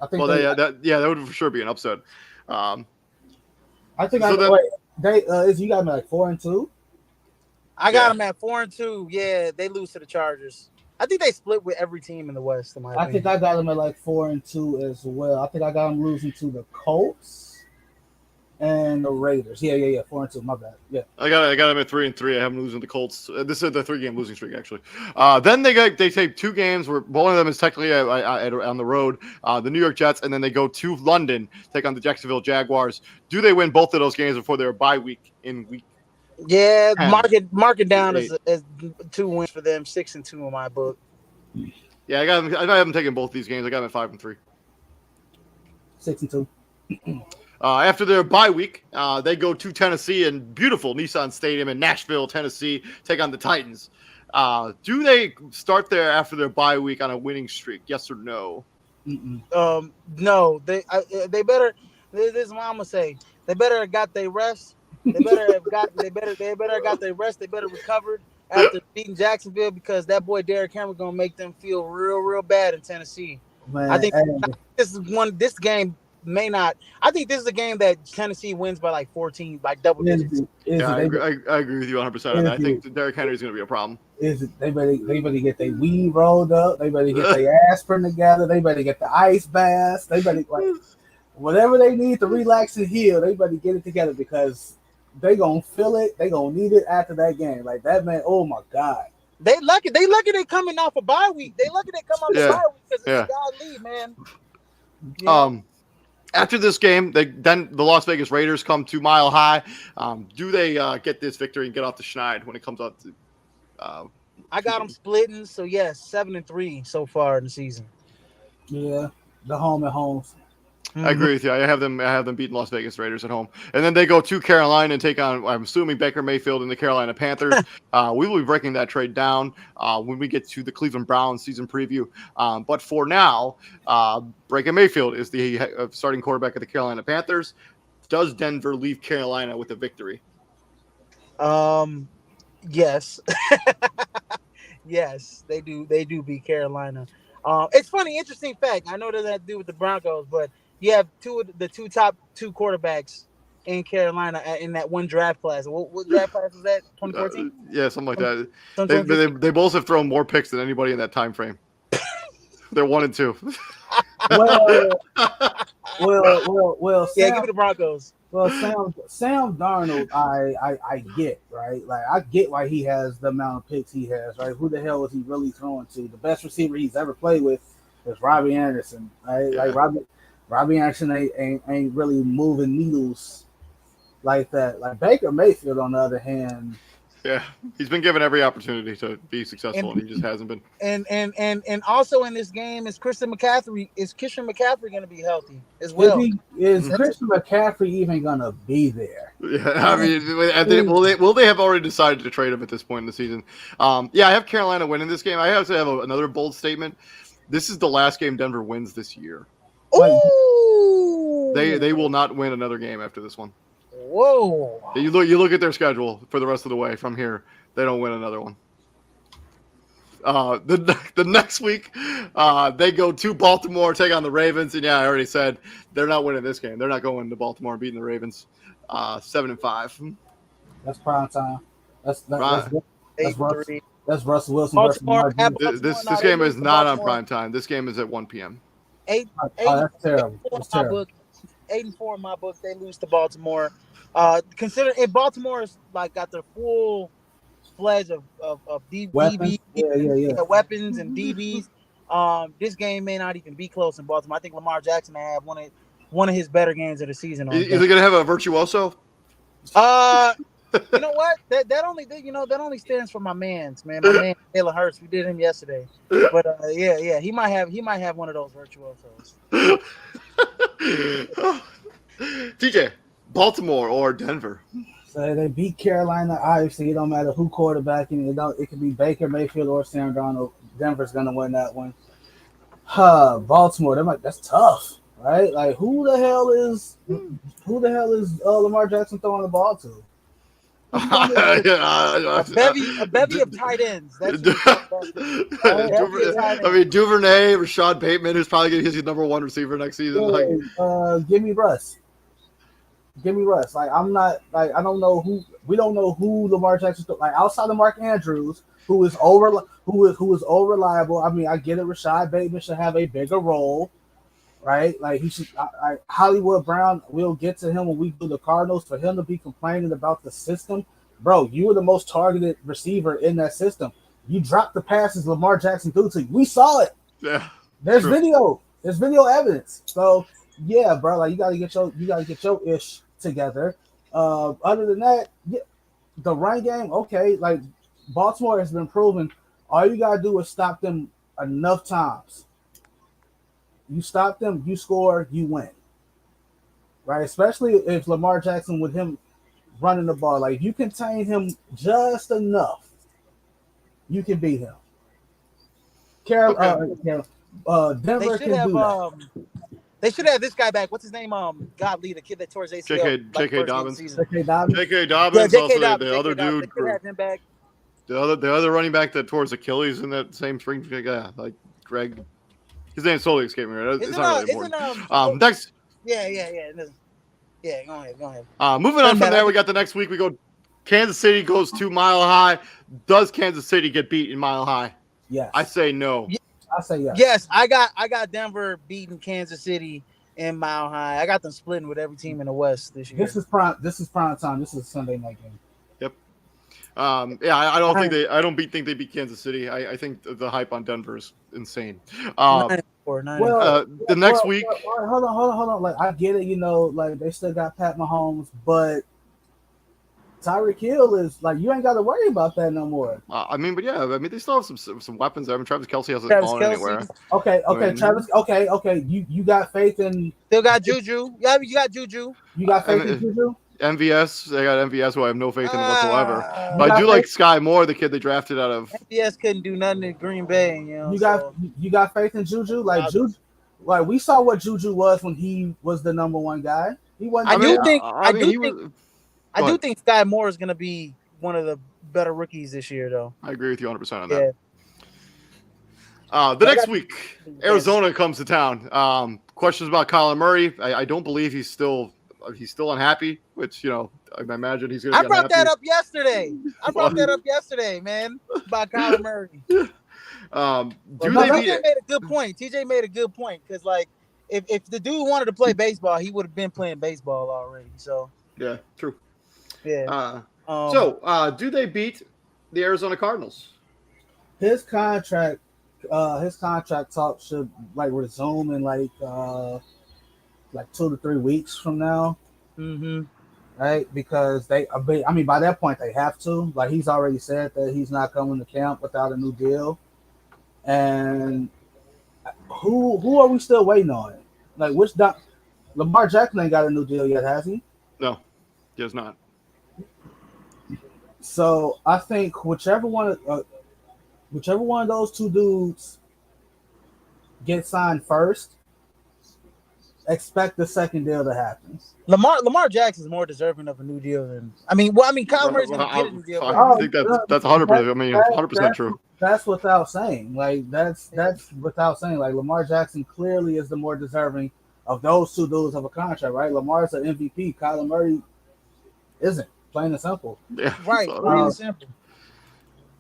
I think. Well, that would for sure be an upset. I think you got me like 4-2. I got them at 4-2. Yeah, they lose to the Chargers. I think they split with every team in the West. In my opinion. I think I got them at like 4-2 as well. I think I got them losing to the Colts and the Raiders. Yeah. 4-2. My bad. Yeah. I got them at 3-3. I have them losing the Colts. This is the 3-game losing streak actually. Then they take 2 games where one of them is technically on the road. The New York Jets, and then they go to London, take on the Jacksonville Jaguars. Do they win both of those games before their bye week in week? Yeah, 10, mark it down as 2 wins for them, 6-2 in my book. Yeah, I got them taking both these games. I got them at 5-3. 6-2. After their bye week, they go to Tennessee in beautiful Nissan Stadium in Nashville, Tennessee, take on the Titans. Do they start there after their bye week on a winning streak? Yes or no? No. They better. This is what I'm gonna say. They better have got their rest. They better have got their rest. They better recovered after beating Jacksonville, because that boy Derrick Henry gonna make them feel real bad in Tennessee. Man, I think this game may not. I think this is a game that Tennessee wins by like 14, like double digits. I agree with you 100% on that. I think Derrick Henry is going to be a problem. They better get their weed rolled up. They better get their aspirin together. They better get the ice baths. They better whatever they need to relax and heal. They better get it together, because they gonna feel it. They gonna need it after that game. Like that, man. Oh my God. They lucky they coming off a bye week. They lucky they come off a bye week, because it's God leave, man. Yeah. After this game, then the Las Vegas Raiders come to Mile High. Do they get this victory and get off the schneid when it comes up to? I got them splitting, so yes, 7-3 so far in the season. Yeah, the home and homes. I agree with you. I have them beating Las Vegas Raiders at home, and then they go to Carolina and take on, I'm assuming, Baker Mayfield and the Carolina Panthers. We will be breaking that trade down when we get to the Cleveland Browns season preview. But for now, Baker Mayfield is the starting quarterback of the Carolina Panthers. Does Denver leave Carolina with a victory? Yes. Yes, they do. They do beat Carolina. It's funny, interesting fact. I know that has to do with the Broncos, but you have the top two quarterbacks in Carolina in that one draft class. What draft class was that? 2014? Yeah, something like that. They both have thrown more picks than anybody in that time frame. They're 1 and 2. Well. Yeah, give me the Broncos. Well, Sam Darnold, I get, right? Like, I get why he has the amount of picks he has, right? Who the hell is he really throwing to? The best receiver he's ever played with is Robbie Anderson, right? Yeah. Like Robbie Anderson ain't really moving needles like that. Like Baker Mayfield, on the other hand. Yeah, he's been given every opportunity to be successful, and he just hasn't been. And also in this game is Christian McCaffrey. Is Christian McCaffrey going to be healthy as well? Is Christian McCaffrey even going to be there? Yeah, I mean, will they have already decided to trade him at this point in the season? Yeah, I have Carolina winning this game. I also have another bold statement. This is the last game Denver wins this year. Ooh! They will not win another game after this one. Whoa! You look at their schedule for the rest of the way from here. They don't win another one. The next week, they go to Baltimore, take on the Ravens, and yeah, I already said they're not winning this game. They're not going to Baltimore and beating the Ravens. 7-5. That's prime time. That's Russell Wilson. Baltimore, this game is not on prime time. This game is at 1 p.m. That's terrible. That's terrible. 8-4 in my book. They lose to Baltimore. Consider if Baltimore is like got their full fledged of DB weapons and DBs. This game may not even be close in Baltimore. I think Lamar Jackson may have one of his better games of the season. Is he gonna have a virtuoso? You know what? That only stands for my man, My man Taylor Hurts. We did him yesterday, but yeah, he might have one of those virtuosos. TJ, Baltimore or Denver? So they beat Carolina. Obviously, it don't matter who quarterbacking. It could be Baker Mayfield or Sam Darnold. Denver's gonna win that one. Baltimore. That's tough, right? Like, who the hell is Lamar Jackson throwing the ball to? A bevy of tight ends. Duvernay, Rashad Bateman is probably going to be his number one receiver next season. Give me Russ. Give me Russ. Like I'm not like I don't know who we don't know who Lamar Jackson like outside of Mark Andrews, who is over reliable. I mean, I get it. Rashad Bateman should have a bigger role, right? Like he should. Hollywood Brown. We'll get to him when we do the Cardinals. For him to be complaining about the system, bro, you were the most targeted receiver in that system. You dropped the passes Lamar Jackson threw to you. We saw it. Yeah, There's true. video. There's video evidence. So yeah, bro, like you gotta get your ish together. Other than that, yeah, the run game, okay. Like Baltimore has been proven. All you gotta do is stop them enough times. You stop them, you score, you win. Right? Especially if Lamar Jackson with him running the ball, like if you contain him just enough, you can beat him. Denver They should can have do that. they should have this guy back. What's his name? Godly, the kid that tore his ACL. J.K. Dobbins. Okay, Dobbins. J.K. Yeah, Dobbins, J.K. also Dobbins. the other dude, They could have him back. the other running back that tore his Achilles in that same spring. Yeah, like Greg. His name's totally escaping me. Right? It's not really important. Next. Yeah. Go ahead. Moving on from there, we got the next week. We go. Kansas City goes to Mile High. Does Kansas City get beat in Mile High? Yes. I say no. I say yes. Yes, I got Denver beating Kansas City in Mile High. I got them splitting with every team in the West this year. This is prime time. This is a Sunday night game. Yep. I don't think they beat Kansas City. I think the hype on Denver is insane. The next week. Hold on. Like I get it, like they still got Pat Mahomes, but Tyreek Hill is like you ain't got to worry about that no more. They still have some weapons. I mean, Travis Kelce hasn't gone anywhere. Okay, Travis. Okay. You got faith in. Still got Juju. Yeah, you got Juju. You got faith in Juju. MVS, they got MVS, who I have no faith in whatsoever. But I do like Sky Moore, the kid they drafted out of. MVS couldn't do nothing in Green Bay. You got faith in Juju, like Juju. Like we saw what Juju was when he was the number one guy. He wasn't. I do think Sky Moore is going to be one of the better rookies this year, though. I agree with you 100% on that. The next week, Arizona comes to town. Questions about Kyler Murray. I don't believe he's still unhappy, which, I imagine he's going to get unhappy. I brought that up yesterday, man, about Kyler Murray. TJ made a good point. TJ made a good point because, like, if the dude wanted to play baseball, he would have been playing baseball already. So yeah, true. Yeah. Do they beat the Arizona Cardinals? His contract talk should like resume in like 2 to 3 weeks from now. Mm-hmm. Right, because by that point they have to. Like he's already said that he's not coming to camp without a new deal. And who are we still waiting on? Like Lamar Jackson ain't got a new deal yet, has he? No, he has not. So I think whichever one of those two dudes get signed first, expect the second deal to happen. Lamar Jackson is more deserving of a new deal than Kyler Murray's going to get a new deal. I think that's 100%. 100% true. That's without saying. Like that's without saying. Like Lamar Jackson clearly is the more deserving of those two dudes of a contract, right? Lamar's an MVP. Kyler Murray isn't. Plain and simple. Yeah. Right. Plain and simple.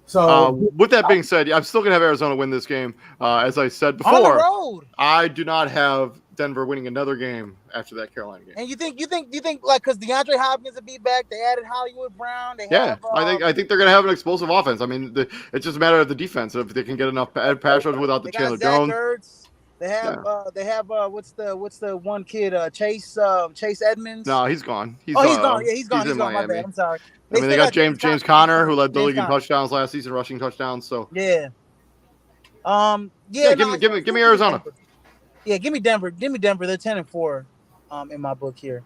So with that being said, I'm still gonna have Arizona win this game. As I said before, on the road. I do not have Denver winning another game after that Carolina game. And you think like because DeAndre Hopkins will be back, they added Hollywood Brown. I think they're gonna have an explosive offense. I mean, it's just a matter of the defense. If they can get enough pass rush without the Chandler Jones. Ertz. They have what's the one kid Chase Edmonds? No, he's gone. He's gone. Yeah, he's gone. Miami. My bad. I'm sorry. They got James Conner, who led the league in touchdowns last season, rushing touchdowns. So yeah. Give me Arizona. Yeah, give me Denver. They're 10-4, in my book here.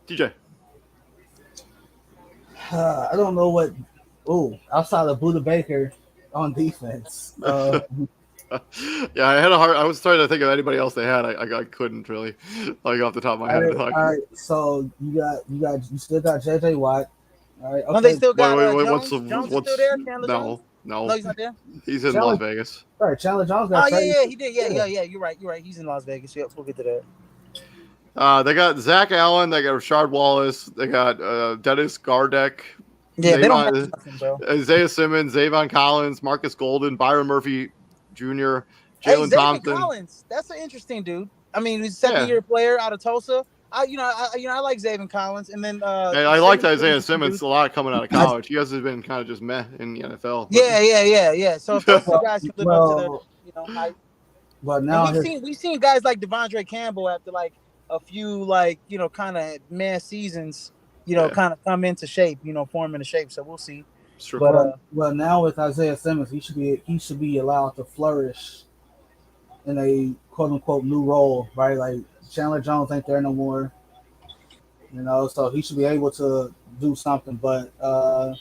DJ. I don't know what. Outside of Buda Baker on defense. Yeah, I was trying to think of anybody else they had. I couldn't really, like off the top of my head. All right. So you still got JJ Watt. All right. Okay. No, they still got what's Jones still there? Chandler no, he's not there. He's in Las Vegas. All right, Chandler Jones got. Yeah, he did. Yeah. You're right. He's in Las Vegas. Yep, we'll get to that. They got Zach Allen. They got Rashard Wallace. They got Dennis Gardeck. Yeah, they don't have nothing, bro. Isaiah Simmons, Zavon Collins, Marcus Golden, Byron Murphy Jr., Hey, Jalen Zayvon Thompson. Collins, that's an interesting dude. I mean, he's a Yeah. second-year player out of Tulsa. I like Zayvon Collins, and then And I liked Simmons, Isaiah Simmons a lot coming out of college. He has been kind of just meh in the NFL. Yeah. So if those two guys can live up to their height. But now we've seen guys like Devondre Campbell after like a few kind of meh seasons, kind of come into shape, form into shape. So we'll see. Sure. But well, now with Isaiah Simmons, he should be allowed to flourish in a quote unquote new role, right? Like Chandler Jones ain't there no more, so he should be able to do something. But I'm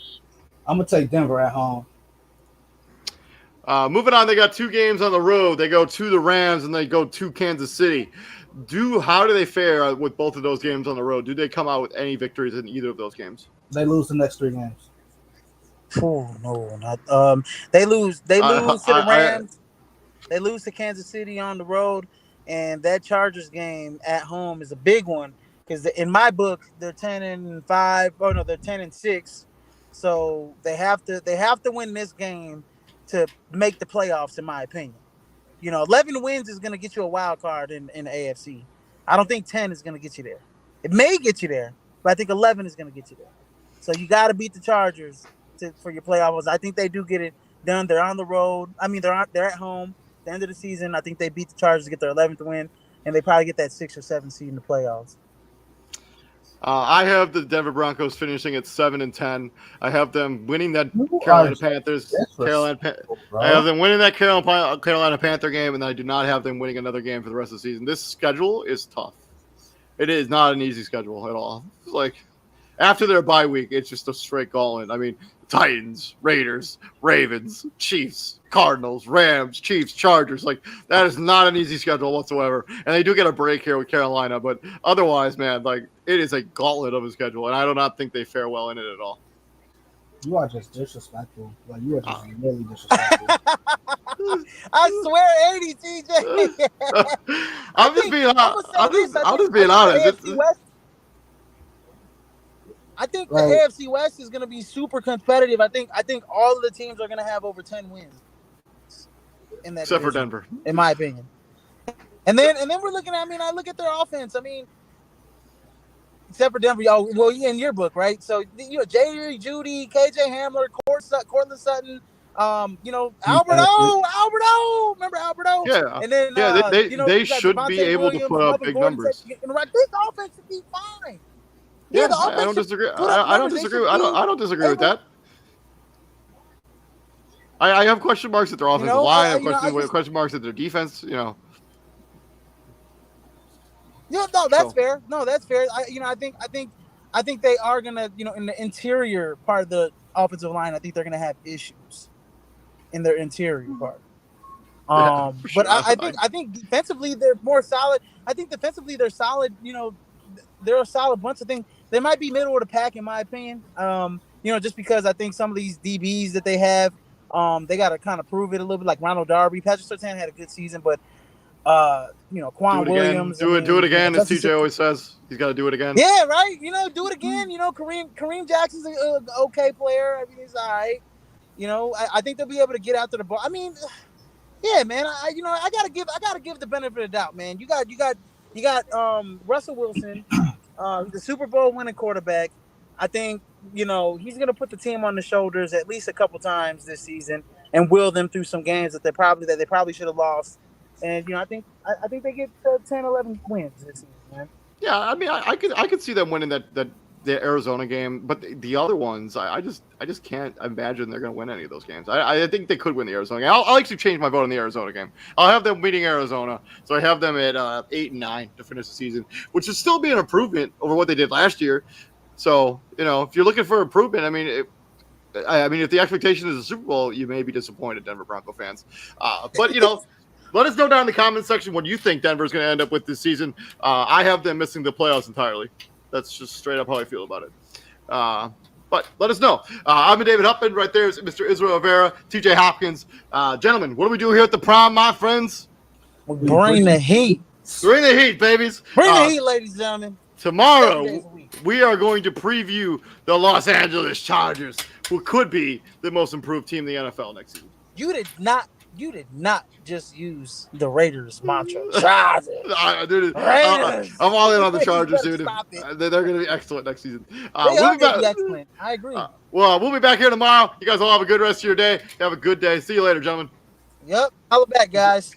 gonna take Denver at home. Moving on, they got 2 games on the road. They go to the Rams and they go to Kansas City. How do they fare with both of those games on the road? Do they come out with any victories in either of those games? They lose the next 3 games. Oh no, not they lose. They lose to the Rams. They lose to Kansas City on the road, and that Chargers game at home is a big one because in my book they're 10-5. Oh no, they're 10-6. So they have to win this game to make the playoffs, in my opinion. 11 wins is going to get you a wild card in the AFC. I don't think 10 is going to get you there. It may get you there, but I think 11 is going to get you there. So you got to beat the Chargers for your playoffs. I think they do get it done. They're on the road. I mean, they're at home. At the end of the season, I think they beat the Chargers to get their 11th win, and they probably get that 6th or 7th seed in the playoffs. I have the Denver Broncos finishing at 7-10. I have them winning that Carolina Panthers. I have them winning that Carolina Panther game, and I do not have them winning another game for the rest of the season. This schedule is tough. It is not an easy schedule at all. It's like after their bye week, it's just a straight gauntlet. I mean, Titans, Raiders, Ravens, Chiefs, Cardinals, Rams, Chiefs, Chargers. Like, that is not an easy schedule whatsoever. And they do get a break here with Carolina, but otherwise, man, like, it is a gauntlet of a schedule, and I do not think they fare well in it at all. You are just disrespectful. Like, you are just really disrespectful. I swear, 80, TJ. I'm just being honest. I think the AFC West is going to be super competitive. I think all of the teams are going to have over 10 wins in that except division, for Denver, in my opinion. And then we're looking at. I mean, I look at their offense. I mean, except for Denver. Oh, well, in your book, right? So Jerry Judy, KJ Hamler, Cortland Sutton. Albert O. Remember Albert O? Yeah. And then they should be able to put up big numbers. This offense should be fine. Yeah, I don't disagree. I don't disagree with that. I have question marks at their offensive line. I have question marks at their defense. Yeah, no, that's fair. No, that's fair. I think they are gonna, in the interior part of the offensive line, I think they're gonna have issues in their interior part. But sure. I think defensively they're more solid. I think defensively they're solid. They're a solid bunch of things. They might be middle of the pack in my opinion. Just because I think some of these DBs that they have, they got to kind of prove it a little bit. Like Ronald Darby, Patrick Surtain had a good season, but Quan Williams. Do it again, as TJ always says. He's got to do it again. Yeah, right. Do it again. Kareem Jackson's an okay player. I mean, he's all right. I think they'll be able to get out to the ball. I mean, yeah, man. I gotta give the benefit of the doubt, man. You got Russell Wilson, the Super Bowl winning quarterback. I think he's gonna put the team on the shoulders at least a couple times this season and will them through some games that they probably should have lost. And I think they get 10, 11 wins this season, man. Yeah, I mean, I could see them winning the Arizona game, but the other ones, I just can't imagine they're going to win any of those games. I think they could win the Arizona game. I'll actually change my vote on the Arizona game. I'll have them beating Arizona, so I have them at 8-9 to finish the season, which would still be an improvement over what they did last year. So if you're looking for improvement, I mean, if the expectation is a Super Bowl, you may be disappointed, Denver Bronco fans. But let us know down in the comments section what you think Denver's going to end up with this season. I have them missing the playoffs entirely. That's just straight up how I feel about it. But let us know. I'm David Huppman. Right there is Mr. Israel Rivera, TJ Hopkins. Gentlemen, what do we do here at the prom, my friends? We bring the heat. Bring the heat, babies. Bring the heat, ladies and gentlemen. 7 days Tomorrow, a week. we are going to preview the Los Angeles Chargers, who could be the most improved team in the NFL next season. You did not just use the Raiders mantra. Chargers. Dude, Raiders. I'm all in on the Chargers, You dude. better stop it. They're going to be excellent next season. They We'll are be back. gonna be excellent. I agree. Well, we'll be back here tomorrow. You guys all have a good rest of your day. Have a good day. See you later, gentlemen. Yep. Holla back, guys.